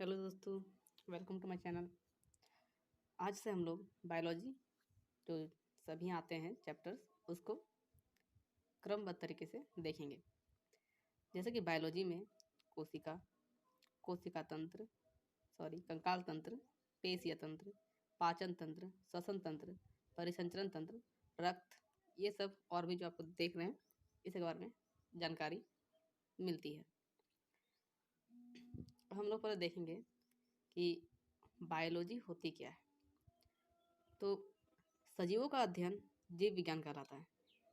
Hello दोस्तों, welcome to my channel. आज से हम लोग बायोलॉजी जो सभी आते हैं चैप्टर्स उसको क्रमबद्ध तरीके से देखेंगे। जैसे कि बायोलॉजी में कोशिका, कोशिका तंत्र, कंकाल तंत्र, पेशीय तंत्र, पाचन तंत्र, श्वसन तंत्र, परिसंचरण तंत्र, रक्त, ये सब और भी जो आपको देख रहे हैं इसके बारे में जानकारी मिलती है। हम लोग पहले देखेंगे कि बायोलॉजी होती क्या है। तो सजीवों का अध्ययन जीव विज्ञान कहलाता है।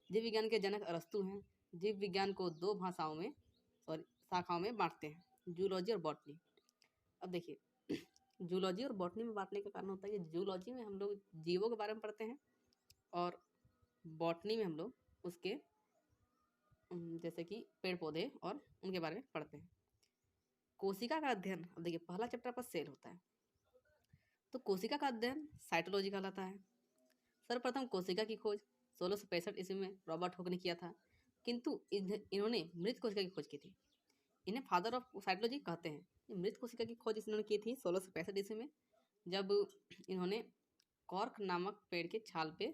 जीव विज्ञान के जनक अरस्तु हैं। जीव विज्ञान को दो शाखाओं में बांटते हैं, जूलॉजी और बॉटनी। अब देखिए जूलॉजी और बॉटनी में बांटने का कारण होता है कि जूलॉजी में हम लोग जीवों के बारे में पढ़ते हैं और बॉटनी में हम लोग उसके जैसे कि पेड़ पौधे और उनके बारे में पढ़ते हैं। कोशिका का अध्ययन, अब देखिए पहला चैप्टर पर सेल होता है, तो कोशिका का अध्ययन साइटोलॉजी कहलाता है। सर्वप्रथम कोशिका की खोज 1665 ईस्वी में रॉबर्ट हुक ने किया था, किंतु इन्होंने मृत कोशिका की खोज की थी। इन्हें फादर ऑफ साइटोलॉजी कहते हैं। मृत कोशिका की खोज इन्होंने की थी 1665 ईस्वी में, जब इन्होंने कॉर्क नामक पेड़ के छाल पे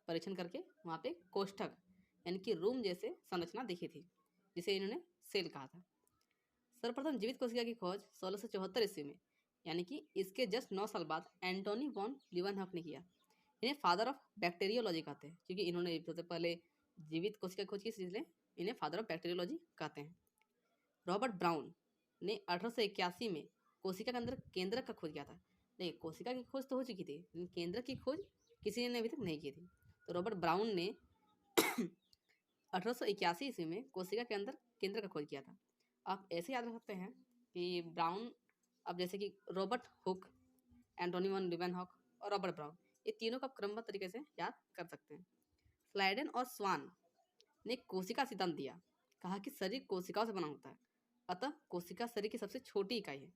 परीक्षण करके वहाँ पे कोष्ठक यानी कि रूम जैसे संरचना देखी थी, जिसे इन्होंने सेल कहा था। सर्वप्रथम जीवित कोशिका की खोज 1674 ईस्वी में, यानी कि इसके जस्ट 9 साल बाद एंटोनी वॉन लीवनहॉक ने किया। इन्हें फादर ऑफ बैक्टीरियोलॉजी कहते हैं, क्योंकि इन्होंने सबसे पहले जीवित कोशिका खोज की, इसलिए इन्हें फादर ऑफ बैक्टीरियोलॉजी कहते हैं। रॉबर्ट ब्राउन ने 1881 में कोशिका के अंदर केंद्रक का खोज किया था। नहीं, कोशिका की खोज तो हो चुकी थी, लेकिन केंद्रक की खोज किसी ने अभी तक नहीं की थी। तो रॉबर्ट ब्राउन ने 1881 ईस्वी में कोशिका के अंदर केंद्र का खोज किया था। आप ऐसे याद रख सकते हैं कि ब्राउन, अब जैसे कि रॉबर्ट हुक, एंटोनी वॉन लीवनहॉक और रॉबर्ट ब्राउन, ये तीनों का क्रमबद्ध तरीके से याद कर सकते हैं। स्लाइडेन और स्वान ने कोशिका सिद्धांत दिया, कहा कि शरीर कोशिकाओं से बना होता है, अतः कोशिका शरीर की सबसे छोटी इकाई है।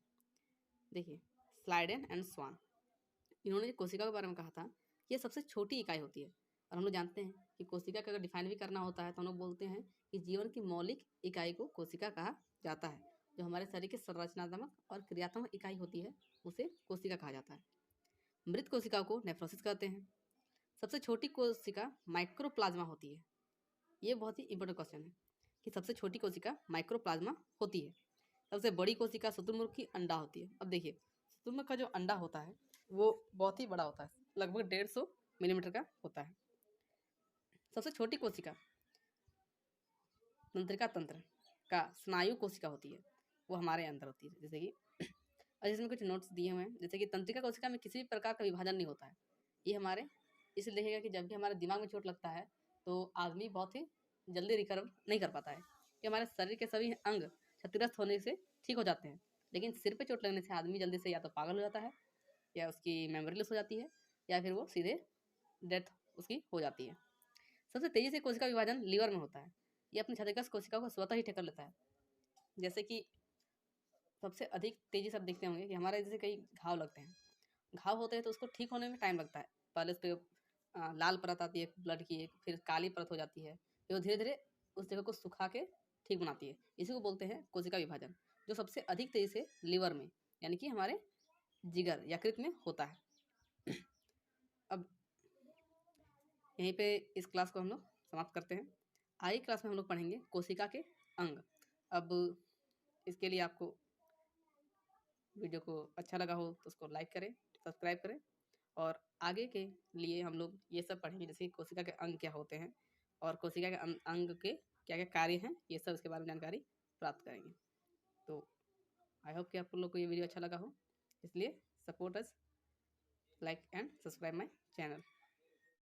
देखिए स्लाइडेन एंड स्वान, इन्होंने कोशिका के बारे में कहा था ये सबसे छोटी इकाई होती है। और हम लोग जानते हैं कि कोशिका का अगर डिफाइन भी करना होता है तो हम लोग बोलते हैं कि जीवन की मौलिक इकाई को कोशिका कहा जाता है। जो हमारे शरीर की संरचनात्मक और क्रियात्मक इकाई होती है उसे कोशिका कहा जाता है। मृत कोशिका को नेफ्रोसिस कहते हैं। सबसे छोटी कोशिका माइक्रोप्लाज्मा होती है। ये बहुत ही इंपॉर्टेंट क्वेश्चन है कि सबसे छोटी कोशिका माइक्रोप्लाज्मा होती है। सबसे बड़ी कोशिका शुतुरमुर्ग की अंडा होती है। अब देखिए शुतुरमुर्ग का जो अंडा होता है वो बहुत ही बड़ा होता है, लगभग 150 मिलीमीटर का होता है। सबसे छोटी कोशिका तंत्रिका तंत्र का स्नायु कोशिका होती है, वो हमारे अंदर होती है। जैसे कि और इसमें कुछ नोट्स दिए हुए हैं, जैसे कि तंत्रिका कोशिका में किसी भी प्रकार का विभाजन नहीं होता है। ये हमारे इसलिए देखेगा कि जब भी हमारे दिमाग में चोट लगता है तो आदमी बहुत ही जल्दी रिकवर नहीं कर पाता है, कि हमारे शरीर के सभी अंग क्षतिग्रस्त होने से ठीक हो जाते हैं, लेकिन सिर पे चोट लगने से आदमी जल्दी से या तो पागल हो जाता है, या उसकी मेमोरी लॉस हो जाती है, या फिर वो सीधे डेथ उसकी हो जाती है। सबसे तेजी से कोशिका विभाजन लीवर में होता है। ये अपनी क्षतिग्रस्त कोशिका को स्वतः ही ठेकर लेता है। जैसे कि सबसे अधिक तेजी से आप देखते होंगे कि हमारे जैसे कई घाव लगते हैं, घाव होते हैं तो उसको ठीक होने में टाइम लगता है। पहले उस पर लाल परत आती है ब्लड की, एक फिर काली परत हो जाती है, फिर वो धीरे धीरे उस जगह को सुखा के ठीक बनाती है। इसी को बोलते हैं कोशिका विभाजन, जो सबसे अधिक तेजी से लीवर में यानी कि हमारे जिगर यकृत में होता है। अब यहीं पे इस क्लास को हम लोग समाप्त करते हैं। आगे क्लास में हम लोग पढ़ेंगे कोशिका के अंग। अब इसके लिए आपको वीडियो को अच्छा लगा हो तो उसको लाइक करें, सब्सक्राइब करें, और आगे के लिए हम लोग ये सब पढ़ेंगे, जैसे कोशिका के अंग क्या होते हैं और कोशिका के अंग के क्या क्या कार्य हैं, ये सब इसके बारे में जानकारी प्राप्त करेंगे। तो आई होप कि आप लोग को ये वीडियो अच्छा लगा हो, इसलिए support us, like and subscribe my channel.